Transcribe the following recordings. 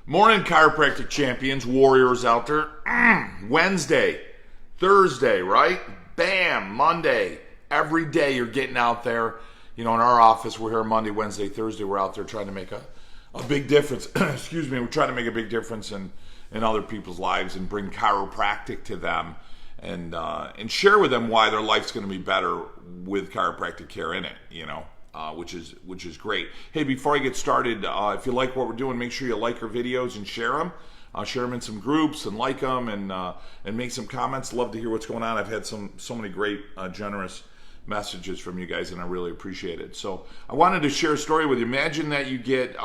Morning, chiropractic champions, warriors out there. Wednesday, Thursday, right? Bam, Monday. Every day you're getting out there. You know, in our office, we're here Monday, Wednesday, Thursday. We're out there trying to make a big difference. Excuse me. We're trying to make a big difference in other people's lives and bring chiropractic to them and share with them why their life's going to be better with chiropractic care in it, you know. Which is great. Hey, before I get started, if you like what we're doing, make sure you like our videos and share them. Share them in some groups and like them and make some comments. Love to hear what's going on. I've had so many great, generous messages from you guys, and I really appreciate it. So I wanted to share a story with you. Imagine that you get,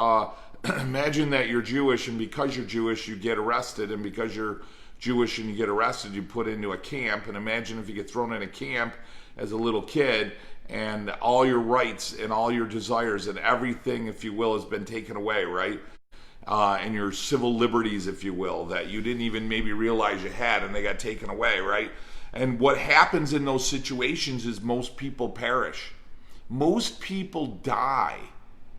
imagine that you're Jewish, and because you're Jewish, you get arrested, and because you're Jewish and you get arrested, you put into a camp. And imagine if you get thrown in a camp as a little kid, and all your rights and all your desires and everything, if you will, has been taken away, right? And your civil liberties, if you will, that you didn't even maybe realize you had, and they got taken away, right? And what happens in those situations is most people perish. Most people die.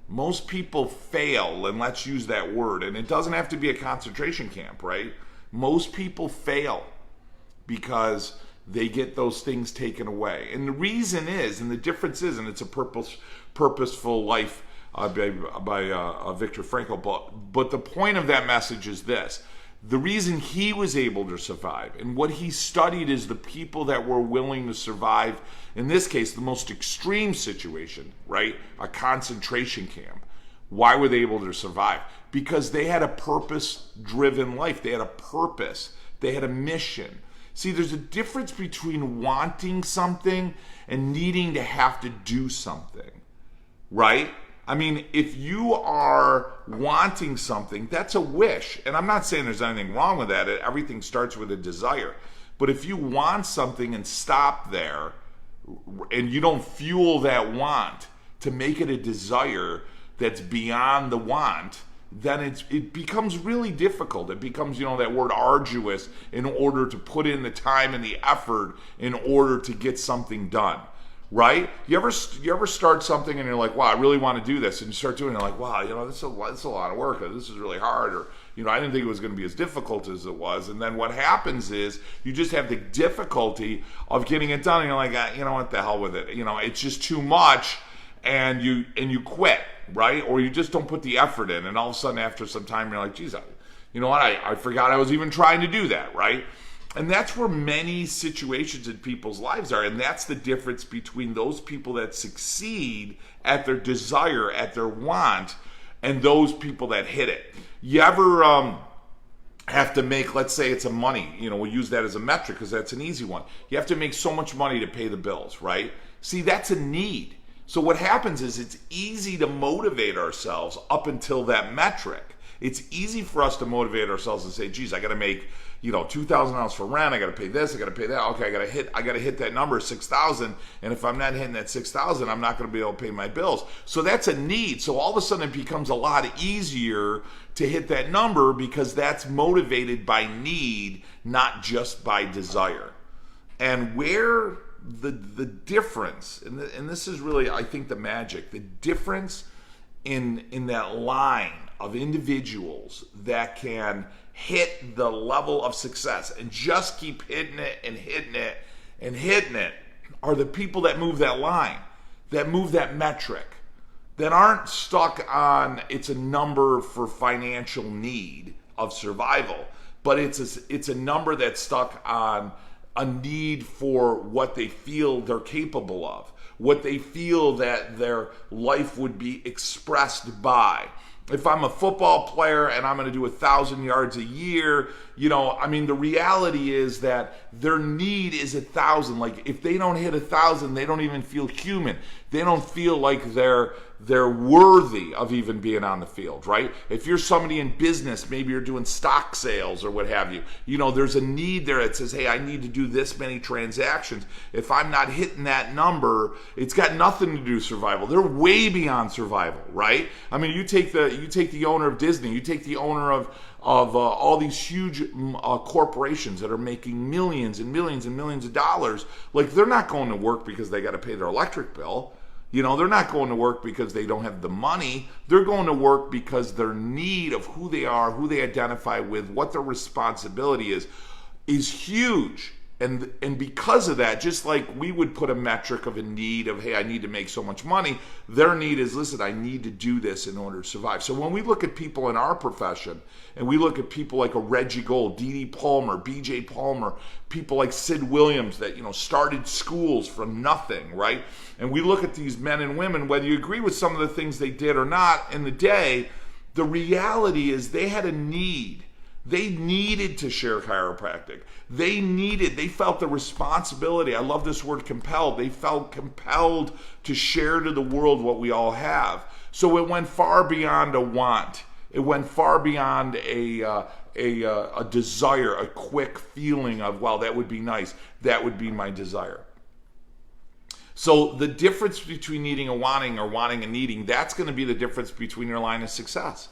Most people fail, and let's use that word. And it doesn't have to be a concentration camp, right? Most people fail because they get those things taken away. And the reason is, and the difference is, and it's a purposeful life by Viktor Frankl, but the point of that message is this. The reason he was able to survive, and what he studied is the people that were willing to survive, in this case, the most extreme situation, right? A concentration camp. Why were they able to survive? Because they had a purpose-driven life. They had a purpose. They had a mission. See, there's a difference between wanting something and needing to have to do something, right? I mean, if you are wanting something, that's a wish. And I'm not saying there's anything wrong with that. Everything starts with a desire. But if you want something and stop there, and you don't fuel that want to make it a desire that's beyond the want, then it becomes really difficult. It becomes, you know, that word arduous, in order to put in the time and the effort in order to get something done, right? You ever start something and you're like, wow, I really want to do this, and you start doing it, and you're like, wow, you know, this is a lot of work, or this is really hard, or, you know, I didn't think it was going to be as difficult as it was. And then what happens is you just have the difficulty of getting it done, and you're like, you know what, the hell with it, you know, it's just too much, and you quit, right? Or you just don't put the effort in, and all of a sudden after some time you're like, geez, you know what, I forgot I was even trying to do that, right? And that's where many situations in people's lives are, and that's the difference between those people that succeed at their desire, at their want, and those people that hit it. You ever have to make, let's say it's a money, you know, we'll use that as a metric because that's an easy one. You have to make so much money to pay the bills, right? See, that's a need. So what happens is it's easy to motivate ourselves up until that metric. It's easy for us to motivate ourselves and say, geez, I got to make, you know, $2,000 for rent. I got to pay this. I got to pay that. Okay, I got to hit that number, 6,000. And if I'm not hitting that 6,000, I'm not going to be able to pay my bills. So that's a need. So all of a sudden it becomes a lot easier to hit that number because that's motivated by need, not just by desire. And where the difference, and this is really, I think, the magic, the difference in that line of individuals that can hit the level of success and just keep hitting it and hitting it and hitting it are the people that move that line, that move that metric, that aren't stuck on it's a number for financial need of survival, but it's a number that's stuck on a need for what they feel they're capable of, what they feel that their life would be expressed by. If I'm a football player and I'm going to do 1,000 yards a year, you know, I mean, the reality is that their need is 1,000. Like, if they don't hit 1,000, they don't even feel human. They don't feel like they're worthy of even being on the field, right? If you're somebody in business, maybe you're doing stock sales or what have you, you know, there's a need there that says, hey, I need to do this many transactions. If I'm not hitting that number, it's got nothing to do with survival. They're way beyond survival, right? I mean, you take the owner of Disney, you take the owner of all these huge corporations that are making millions and millions and millions of dollars. Like, they're not going to work because they got to pay their electric bill. They're not going to work because they don't have the money. They're going to work because their need of who they are, who they identify with, what their responsibility is huge. And because of that, just like we would put a metric of a need of, hey, I need to make so much money, their need is, listen, I need to do this in order to survive. So when we look at people in our profession, and we look at people like a Reggie Gold, Dee Palmer, BJ Palmer, people like Sid Williams that, started schools from nothing, right? And we look at these men and women, whether you agree with some of the things they did or not in the day, the reality is they had a need. They needed to share chiropractic. They felt the responsibility. I love this word compelled. They felt compelled to share to the world what we all have. So it went far beyond a want. It went far beyond a desire, a quick feeling of, wow, that would be nice. That would be my desire. So the difference between needing and wanting, or wanting and needing, that's going to be the difference between your line of success.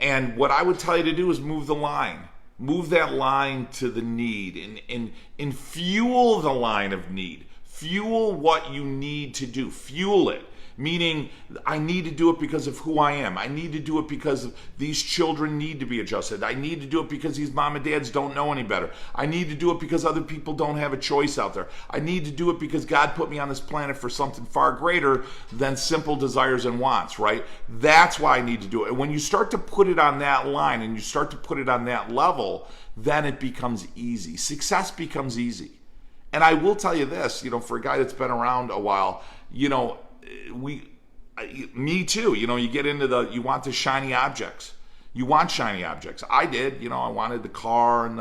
And what I would tell you to do is move the line. Move that line to the need and fuel the line of need. Fuel what you need to do. Fuel it. Meaning, I need to do it because of who I am. I need to do it because these children need to be adjusted. I need to do it because these mom and dads don't know any better. I need to do it because other people don't have a choice out there. I need to do it because God put me on this planet for something far greater than simple desires and wants, right? That's why I need to do it. And when you start to put it on that line and you start to put it on that level, then it becomes easy. Success becomes easy. And I will tell you this, for a guy that's been around a while, me too, you get into you want the shiny objects. You want shiny objects. I did, I wanted the car and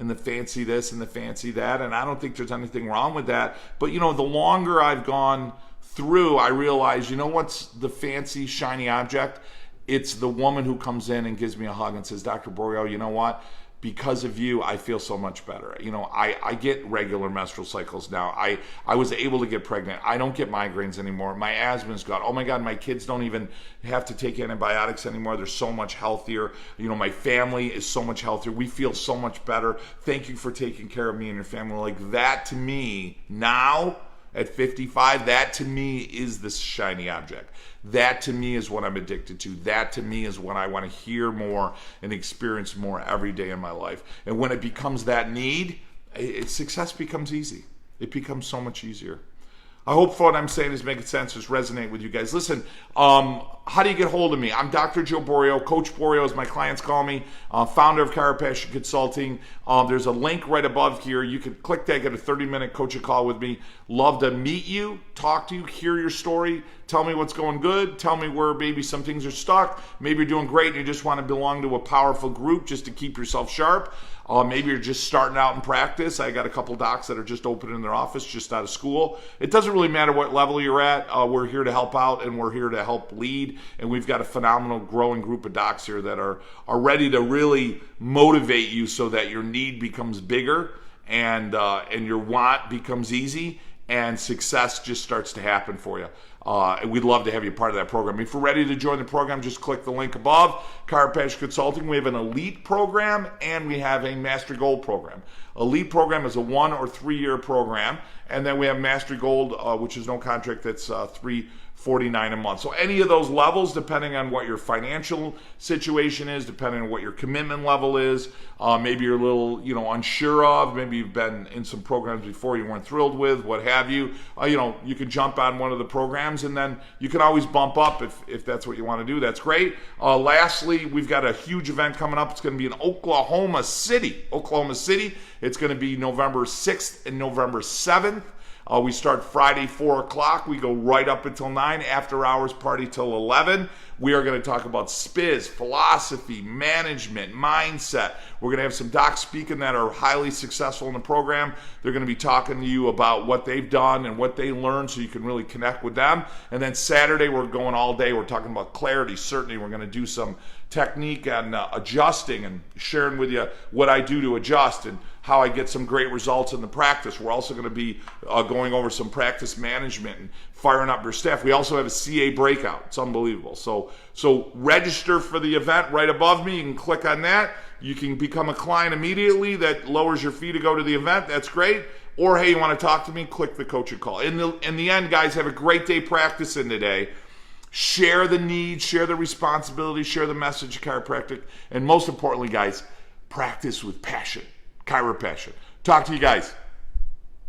the fancy this and the fancy that, and I don't think there's anything wrong with that. But the longer I've gone through, I realize, what's the fancy shiny object? It's the woman who comes in and gives me a hug and says, Dr. Borio, you know what? Because of you, I feel so much better. I get regular menstrual cycles now. I was able to get pregnant. I don't get migraines anymore. My asthma's gone. Oh my God, my kids don't even have to take antibiotics anymore. They're so much healthier. My family is so much healthier. We feel so much better. Thank you for taking care of me and your family. Like that to me, now at 55, that to me is this shiny object. That to me is what I'm addicted to. That to me is what I want to hear more and experience more every day in my life. And when it becomes that need, success becomes easy. It becomes so much easier. I hope what I'm saying is making sense, is resonate with you guys. Listen, how do you get hold of me? I'm Dr. Joe Borio. Coach Borio, as my clients call me, founder of Chiropassion Consulting. There's a link right above here. You can click that, get a 30-minute coaching call with me. Love to meet you, talk to you, hear your story, tell me what's going good, tell me where maybe some things are stuck. Maybe you're doing great and you just want to belong to a powerful group just to keep yourself sharp. Maybe you're just starting out in practice. I got a couple docs that are just opening their office, just out of school. It doesn't really matter what level you're at. We're here to help out and we're here to help lead. And we've got a phenomenal growing group of docs here that are ready to really motivate you so that your need becomes bigger and your want becomes easy and success just starts to happen for you. And we'd love to have you part of that program. If you're ready to join the program, just click the link above. Chiropassion Consulting. We have an elite program and we have a Mastery Gold program. Elite program is a 1 or 3 year program, and then we have Mastery Gold, which is no contract. That's $349 a month. So any of those levels, depending on what your financial situation is, depending on what your commitment level is, maybe you're a little unsure of, maybe you've been in some programs before you weren't thrilled with, what have you. You can jump on one of the programs, and then you can always bump up if that's what you want to do. That's great. Lastly, we've got a huge event coming up. It's going to be in Oklahoma City. It's going to be November 6th and November 7th. We start Friday, 4 o'clock. We go right up until 9, after hours party till 11. We are going to talk about spiz, philosophy, management, mindset. We're going to have some docs speaking that are highly successful in the program. They're going to be talking to you about what they've done and what they learned so you can really connect with them. And then Saturday, we're going all day. We're talking about clarity, certainty. We're going to do some technique and adjusting and sharing with you what I do to adjust and how I get some great results in the practice. We're also going to be going over some practice management and firing up your staff. We also have a CA breakout. It's unbelievable. So register for the event right above me. You can click on that. You can become a client immediately. That lowers your fee to go to the event. That's great. or hey, you want to talk to me, click the coaching call. In the end, guys, have a great day practicing today. Share the needs, share the responsibility, share the message of chiropractic, and most importantly, guys, practice with passion. Chiropassion. Talk to you guys.